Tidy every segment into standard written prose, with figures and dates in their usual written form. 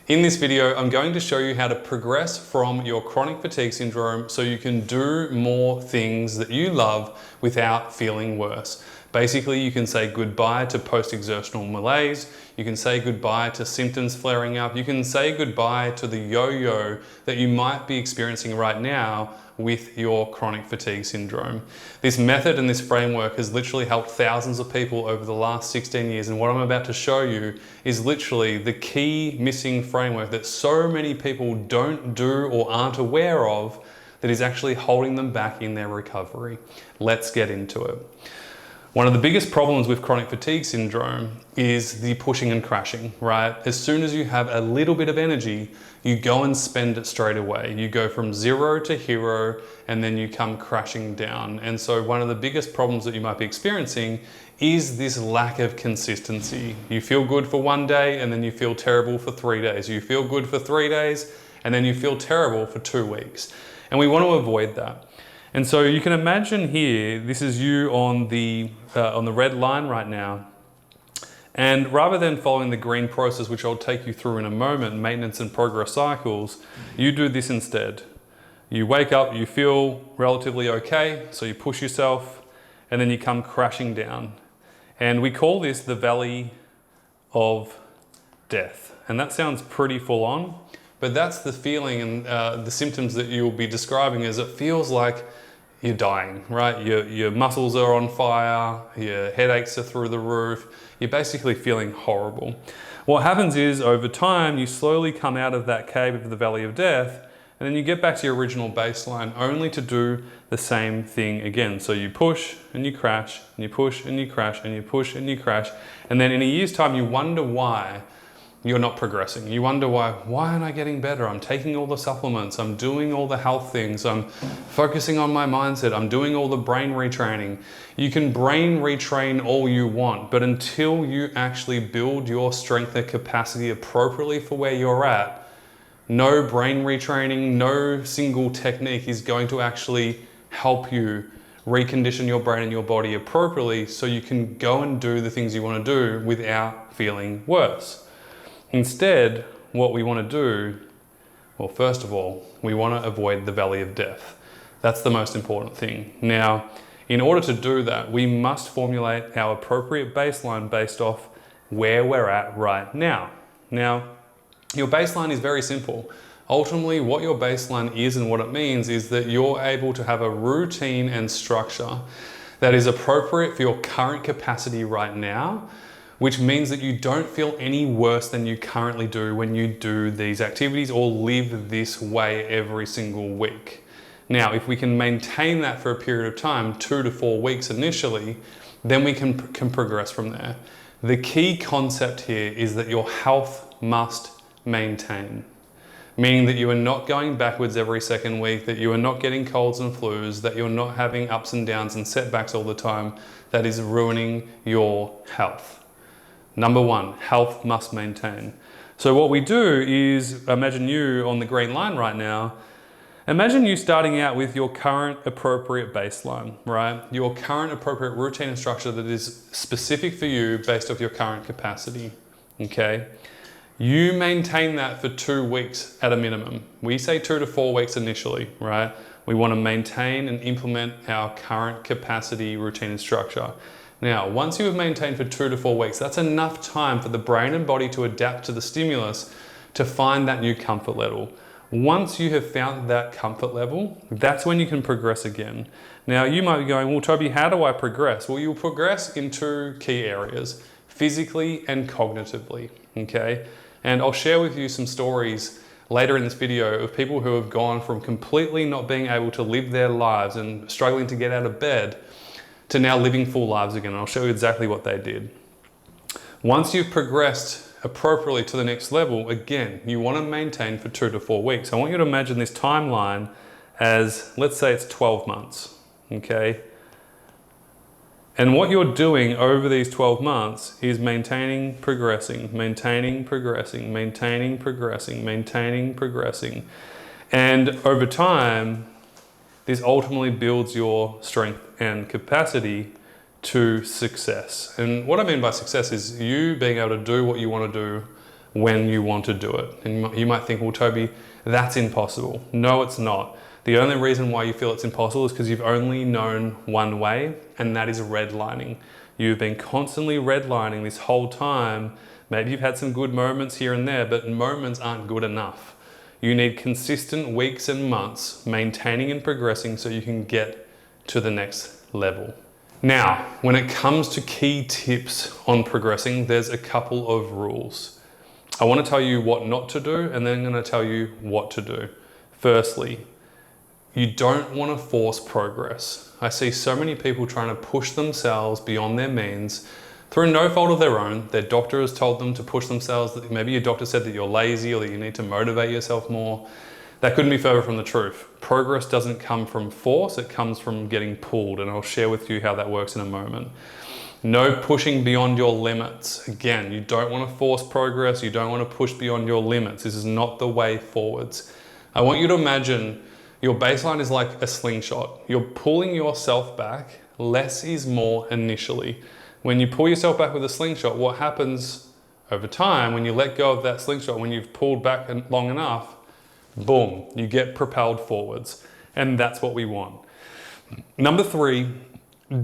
In this video, I'm going to show you how to progress from your chronic fatigue syndrome so you can do more things that you love without feeling worse. Basically, you can say goodbye to post-exertional malaise, you can say goodbye to symptoms flaring up, you can say goodbye to the yo-yo that you might be experiencing right now with your chronic fatigue syndrome. This method and this framework has literally helped thousands of people over the last 16 years, and what I'm about to show you is literally the key missing framework that so many people don't do or aren't aware of that is actually holding them back in their recovery. Let's get into it. One of the biggest problems with chronic fatigue syndrome is the pushing and crashing, right? As soon as you have a little bit of energy, you go and spend it straight away. You go from zero to hero, and then you come crashing down. And so one of the biggest problems that you might be experiencing is this lack of consistency. You feel good for one day, and then you feel terrible for 3 days. You feel good for 3 days, and then you feel terrible for 2 weeks. And we want to avoid that. And so you can imagine here, this is you on the red line right now. And rather than following the green process, which I'll take you through in a moment, maintenance and progress cycles, you do this instead. You wake up, you feel relatively okay, so you push yourself, and then you come crashing down. And we call this the valley of death. And that sounds pretty full on, but that's the feeling and the symptoms that you'll be describing. Is it feels like you're dying, right? Your muscles are on fire, your headaches are through the roof, you're basically feeling horrible. What happens is, over time, you slowly come out of that cave of the valley of death, and then you get back to your original baseline, only to do the same thing again. So you push and you crash, and you push and you crash, and you push and you crash, and then in a year's time, you wonder why you're not progressing. You wonder why aren't I getting better? I'm taking all the supplements, I'm doing all the health things, I'm focusing on my mindset, I'm doing all the brain retraining. You can brain retrain all you want, but until you actually build your strength and capacity appropriately for where you're at, no brain retraining, no single technique is going to actually help you recondition your brain and your body appropriately so you can go and do the things you want to do without feeling worse. Instead, what we want to do, well, first of all, we want to avoid the valley of death. That's the most important thing. Now, in order to do that, we must formulate our appropriate baseline based off where we're at right now. Now, your baseline is very simple. Ultimately, what your baseline is and what it means is that you're able to have a routine and structure that is appropriate for your current capacity right now, which means that you don't feel any worse than you currently do when you do these activities or live this way every single week. Now, if we can maintain that for a period of time, 2 to 4 weeks initially, then we can progress from there. The key concept here is that your health must maintain, meaning that you are not going backwards every second week, that you are not getting colds and flus, that you're not having ups and downs and setbacks all the time that is ruining your health. Number one, health must maintain. So what we do is, imagine you on the green line right now. Imagine you starting out with your current appropriate baseline, right? Your current appropriate routine and structure that is specific for you based off your current capacity, okay? You maintain that for 2 weeks at a minimum. We say 2 to 4 weeks initially, right? We want to maintain and implement our current capacity, routine and structure. Now, once you have maintained for 2 to 4 weeks, that's enough time for the brain and body to adapt to the stimulus to find that new comfort level. Once you have found that comfort level, that's when you can progress again. Now, you might be going, well, Toby, how do I progress? Well, you'll progress in 2 key areas, physically and cognitively, okay? And I'll share with you some stories later in this video of people who have gone from completely not being able to live their lives and struggling to get out of bed to now living full lives again. And I'll show you exactly what they did. Once you've progressed appropriately to the next level, again, you want to maintain for 2 to 4 weeks. I want you to imagine this timeline as, let's say it's 12 months, okay? And what you're doing over these 12 months is maintaining, progressing, maintaining, progressing, maintaining, progressing, maintaining, progressing. And over time, this ultimately builds your strength and capacity to success. And what I mean by success is you being able to do what you want to do when you want to do it. And you might think, well, Toby, that's impossible. No, it's not. The only reason why you feel it's impossible is because you've only known one way, and that is redlining. You've been constantly redlining this whole time. Maybe you've had some good moments here and there, but moments aren't good enough. You need consistent weeks and months maintaining and progressing so you can get to the next level. Now, when it comes to key tips on progressing, there's a couple of rules. I want to tell you what not to do, and then I'm going to tell you what to do. Firstly, you don't want to force progress. I see so many people trying to push themselves beyond their means through no fault of their own. Their doctor has told them to push themselves. Maybe your doctor said that you're lazy or that you need to motivate yourself more. That couldn't be further from the truth. Progress doesn't come from force, it comes from getting pulled, and I'll share with you how that works in a moment. No pushing beyond your limits. Again, you don't want to force progress, you don't want to push beyond your limits. This is not the way forwards. I want you to imagine your baseline is like a slingshot. You're pulling yourself back. Less is more initially. When you pull yourself back with a slingshot, what happens over time when you let go of that slingshot, when you've pulled back long enough, boom, you get propelled forwards. And that's what we want. Number 3,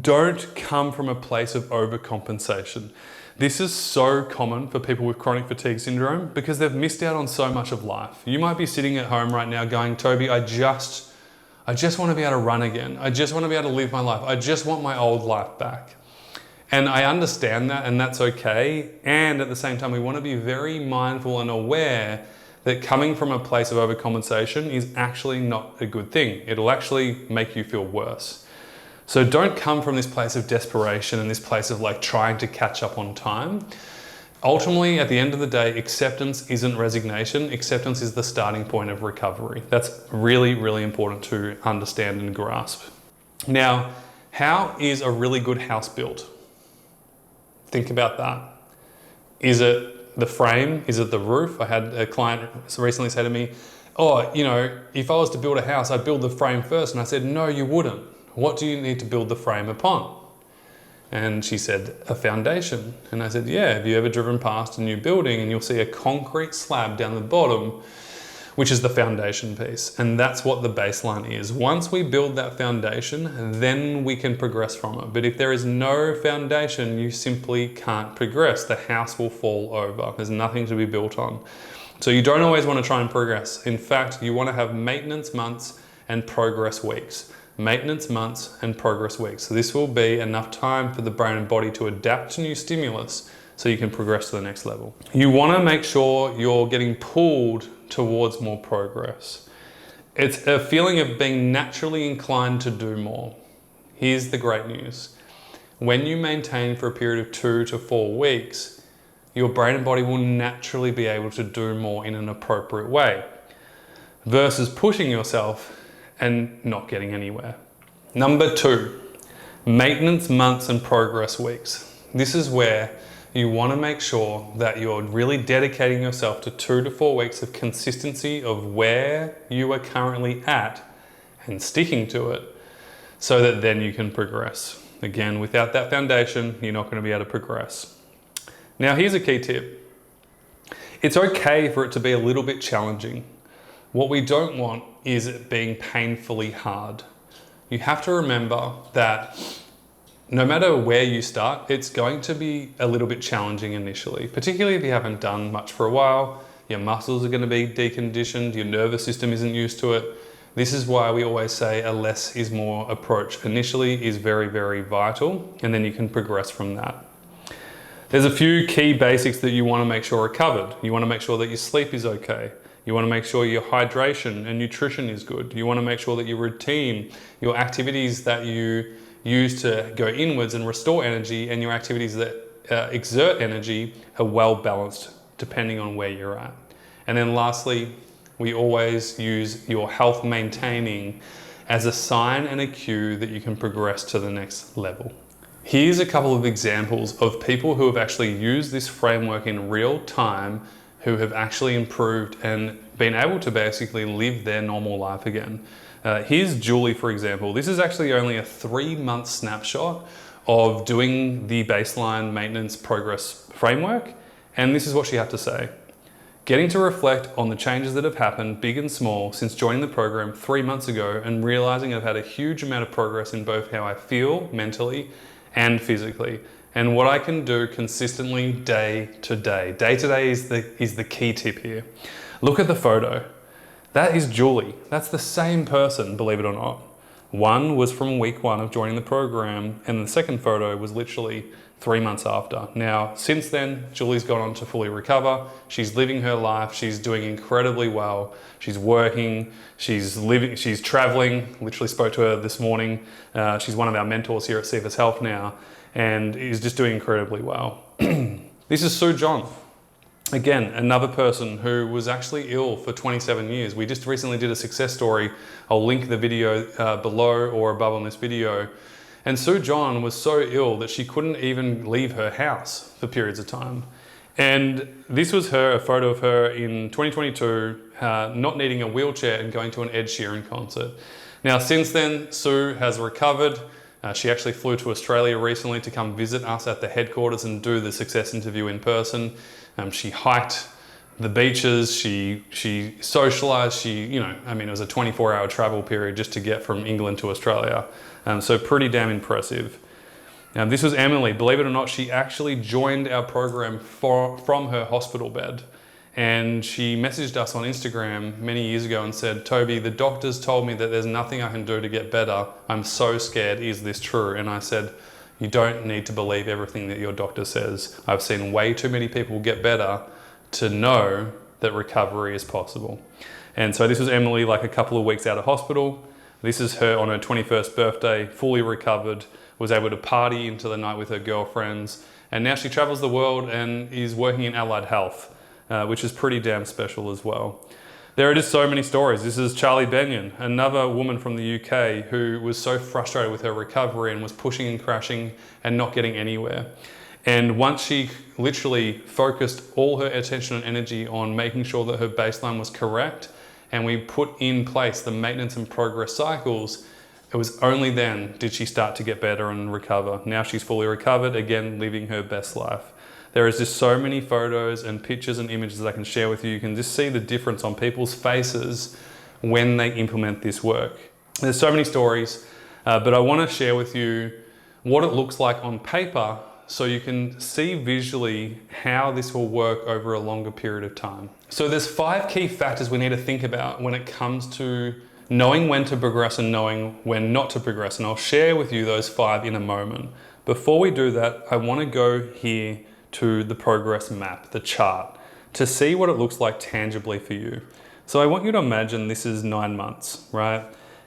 don't come from a place of overcompensation. This is so common for people with chronic fatigue syndrome because they've missed out on so much of life. You might be sitting at home right now going, Toby, I just want to be able to run again. I just want to be able to live my life. I just want my old life back. And I understand that, and that's okay. And at the same time, we want to be very mindful and aware that coming from a place of overcompensation is actually not a good thing. It'll actually make you feel worse. So don't come from this place of desperation and this place of like trying to catch up on time. Ultimately, at the end of the day, acceptance isn't resignation. Acceptance is the starting point of recovery. That's really, really important to understand and grasp. Now, how is a really good house built? Think about that. Is it the frame? Is it the roof? I had a client recently say to me, oh, if I was to build a house, I'd build the frame first. And I said, no, you wouldn't. What do you need to build the frame upon? And she said, a foundation. And I said, yeah, have you ever driven past a new building and you'll see a concrete slab down the bottom, which is the foundation piece. And that's what the baseline is. Once we build that foundation, then we can progress from it. But if there is no foundation, you simply can't progress. The house will fall over. There's nothing to be built on. So you don't always want to try and progress. In fact, you want to have maintenance months and progress weeks. Maintenance months and progress weeks. So this will be enough time for the brain and body to adapt to new stimulus so you can progress to the next level. You want to make sure you're getting pulled towards more progress. It's a feeling of being naturally inclined to do more. Here's the great news. When you maintain for a period of 2 to 4 weeks, your brain and body will naturally be able to do more in an appropriate way versus pushing yourself and not getting anywhere. Number 2, maintenance months and progress weeks. This is where you want to make sure that you're really dedicating yourself to 2 to 4 weeks of consistency of where you are currently at and sticking to it so that then you can progress. Again, without that foundation, you're not going to be able to progress. Now, here's a key tip. It's okay for it to be a little bit challenging. What we don't want is it being painfully hard. You have to remember that no matter where you start, it's going to be a little bit challenging initially, particularly if you haven't done much for a while. Your muscles are going to be deconditioned, your nervous system isn't used to it. This is why we always say a less is more approach initially is very, very vital, and then you can progress from that. There's a few key basics that you want to make sure are covered. You want to make sure that your sleep is okay. You want to make sure your hydration and nutrition is good. You want to make sure that your routine, your activities that you use to go inwards and restore energy, and your activities that exert energy are well balanced depending on where you're at. And then lastly, we always use your health maintaining as a sign and a cue that you can progress to the next level. Here's a couple of examples of people who have actually used this framework in real time, who have actually improved and been able to basically live their normal life again. Here's Julie, for example. This is actually only a 3-month snapshot of doing the baseline maintenance progress framework. And this is what she had to say. Getting to reflect on the changes that have happened, big and small, since joining the program 3 months ago and realizing I've had a huge amount of progress in both how I feel mentally and physically, and what I can do consistently day to day. Day to day is the key tip here. Look at the photo. That is Julie. That's the same person, believe it or not. One was from week 1 of joining the program, and the second photo was literally 3 months after. Now, since then, Julie's gone on to fully recover. She's living her life. She's doing incredibly well. She's working, she's traveling. Literally spoke to her this morning. She's one of our mentors here at CFS Health now, and is just doing incredibly well. This is Sue John. Again, another person who was actually ill for 27 years. We just recently did a success story. I'll link the video below or above on this video. And Sue John was so ill that she couldn't even leave her house for periods of time. And this was a photo of her in 2022, not needing a wheelchair and going to an Ed Sheeran concert. Now, since then, Sue has recovered. She actually flew to Australia recently to come visit us at the headquarters and do the success interview in person. She hiked the beaches, she socialized, it was a 24-hour travel period just to get from England to Australia. So pretty damn impressive. This was Emily. Believe it or not, she actually joined our program from her hospital bed. And she messaged us on Instagram many years ago and said, "Toby, the doctors told me that there's nothing I can do to get better. I'm so scared. Is this true?" And I said, "You don't need to believe everything that your doctor says. I've seen way too many people get better to know that recovery is possible." And so this was Emily, like a couple of weeks out of hospital. This is her on her 21st birthday, fully recovered, was able to party into the night with her girlfriends. And now she travels the world and is working in allied health, which is pretty damn special as well. There are just so many stories. This is Charlie Benyon, another woman from the UK who was so frustrated with her recovery and was pushing and crashing and not getting anywhere. And once she literally focused all her attention and energy on making sure that her baseline was correct, and we put in place the maintenance and progress cycles, it was only then did she start to get better and recover. Now she's fully recovered, again, living her best life. There is just so many photos and pictures and images I can share with you. You can just see the difference on people's faces when they implement this work. There's so many stories, but I want to share with you what it looks like on paper so you can see visually how this will work over a longer period of time. So there's 5 key factors we need to think about when it comes to knowing when to progress and knowing when not to progress. And I'll share with you those 5 in a moment. Before we do that, I want to go here to the progress map, the chart, to see what it looks like tangibly for you. So I want you to imagine this is 9 months, right?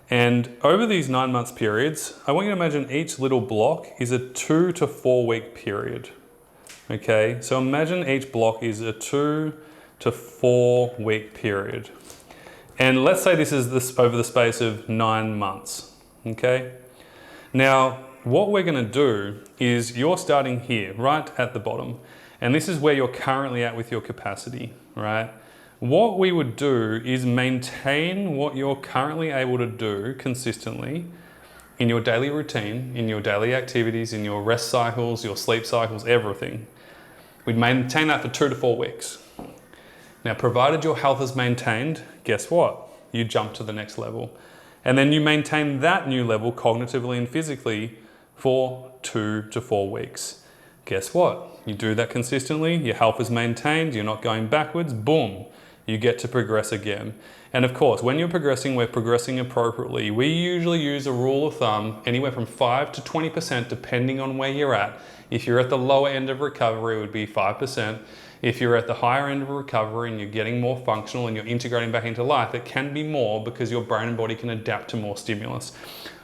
And over these 9 months periods, I want you to imagine each little block is a 2 to 4 week period. Okay, so imagine each block is a 2 to 4 week period. And let's say this is over the space of 9 months, okay? Now, what we're gonna do is you're starting here, right at the bottom, and this is where you're currently at with your capacity, right? What we would do is maintain what you're currently able to do consistently in your daily routine, in your daily activities, in your rest cycles, your sleep cycles, everything. We'd maintain that for 2 to 4 weeks. Now, provided your health is maintained, guess what? You jump to the next level. And then you maintain that new level cognitively and physically for 2 to 4 weeks. Guess what? You do that consistently, your health is maintained, you're not going backwards, boom, you get to progress again. And of course, when you're progressing, we're progressing appropriately. We usually use a rule of thumb, anywhere from 5 to 20%, depending on where you're at. If you're at the lower end of recovery, it would be 5%. If you're at the higher end of recovery and you're getting more functional and you're integrating back into life, it can be more because your brain and body can adapt to more stimulus.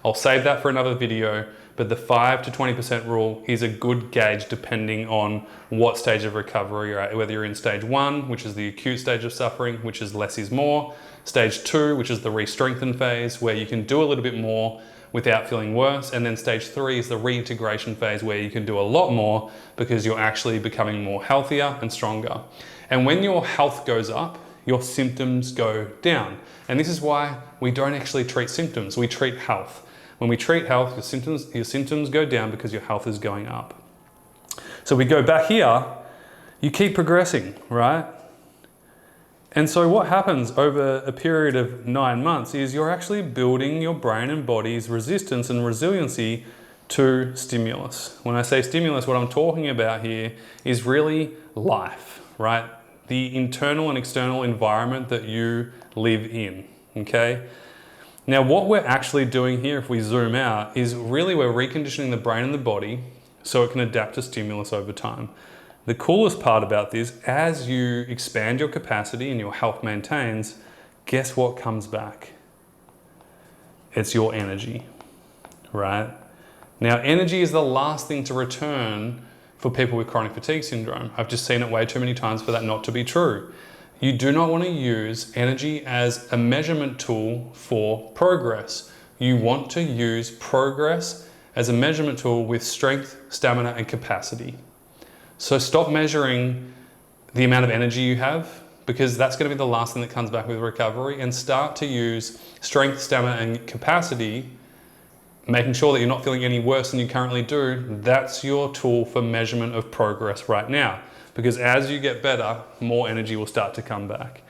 I'll save that for another video, but the 5 to 20% rule is a good gauge depending on what stage of recovery you're at, whether you're in stage 1, which is the acute stage of suffering, which is less is more, stage 2, which is the re-strengthen phase, where you can do a little bit more without feeling worse, and then stage 3 is the reintegration phase where you can do a lot more because you're actually becoming more healthier and stronger. And when your health goes up, your symptoms go down. And this is why we don't actually treat symptoms, we treat health. When we treat health, your symptoms go down because your health is going up. So we go back here, you keep progressing, right? And so what happens over a period of 9 months is you're actually building your brain and body's resistance and resiliency to stimulus. When I say stimulus, what I'm talking about here is really life, right? The internal and external environment that you live in, okay? Now, what we're actually doing here, if we zoom out, is really we're reconditioning the brain and the body so it can adapt to stimulus over time. The coolest part about this, as you expand your capacity and your health maintains, guess what comes back? It's your energy, right? Now, energy is the last thing to return for people with chronic fatigue syndrome. I've just seen it way too many times for that not to be true. You do not want to use energy as a measurement tool for progress. You want to use progress as a measurement tool with strength, stamina, and capacity. So stop measuring the amount of energy you have, because that's going to be the last thing that comes back with recovery, and start to use strength, stamina, and capacity, making sure that you're not feeling any worse than you currently do. That's your tool for measurement of progress right now, because as you get better, more energy will start to come back.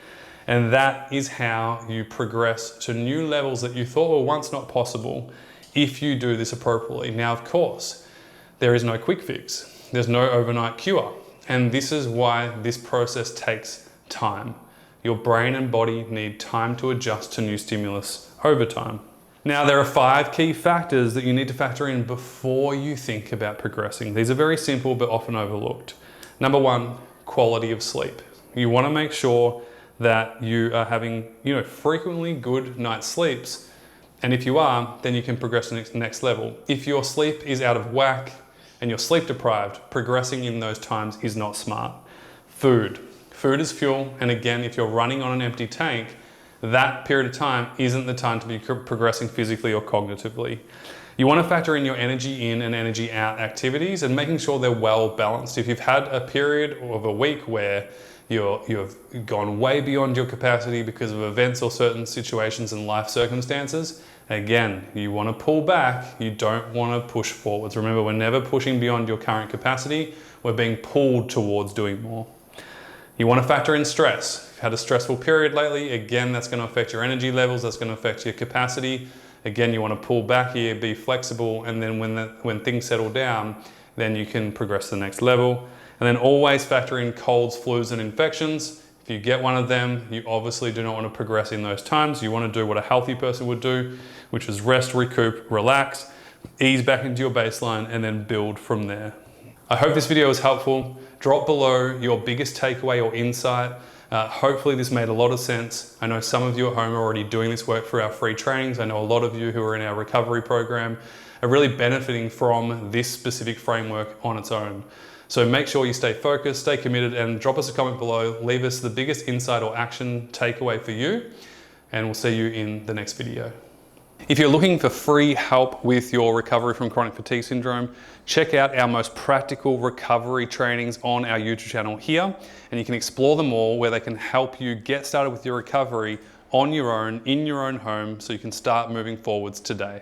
And that is how you progress to new levels that you thought were once not possible if you do this appropriately. Now, of course, there is no quick fix. There's no overnight cure. And this is why this process takes time. Your brain and body need time to adjust to new stimulus over time. Now, there are 5 key factors that you need to factor in before you think about progressing. These are very simple but often overlooked. Number 1, quality of sleep. You want to make sure that you are having, frequently good night's sleeps. And if you are, then you can progress to the next level. If your sleep is out of whack and you're sleep deprived, progressing in those times is not smart. Food. Food is fuel. And again, if you're running on an empty tank, that period of time isn't the time to be progressing physically or cognitively. You want to factor in your energy in and energy out activities and making sure they're well balanced. If you've had a period of a week where you've gone way beyond your capacity because of events or certain situations and life circumstances, again, you want to pull back. You don't want to push forwards. Remember, we're never pushing beyond your current capacity. We're being pulled towards doing more. You want to factor in stress. If you've had a stressful period lately, again, that's going to affect your energy levels. That's going to affect your capacity. Again, you want to pull back here, be flexible, and then when things settle down, then you can progress to the next level. And then always factor in colds, flus, and infections. If you get one of them, you obviously do not want to progress in those times. You want to do what a healthy person would do, which is rest, recoup, relax, ease back into your baseline, and then build from there. I hope this video was helpful. Drop below your biggest takeaway or insight. Hopefully this made a lot of sense. I know some of you at home are already doing this work for our free trainings. I know a lot of you who are in our recovery program are really benefiting from this specific framework on its own. So make sure you stay focused, stay committed, and drop us a comment below. Leave us the biggest insight or action takeaway for you, and we'll see you in the next video. If you're looking for free help with your recovery from chronic fatigue syndrome, check out our most practical recovery trainings on our YouTube channel here, and you can explore them all where they can help you get started with your recovery on your own, in your own home, so you can start moving forwards today.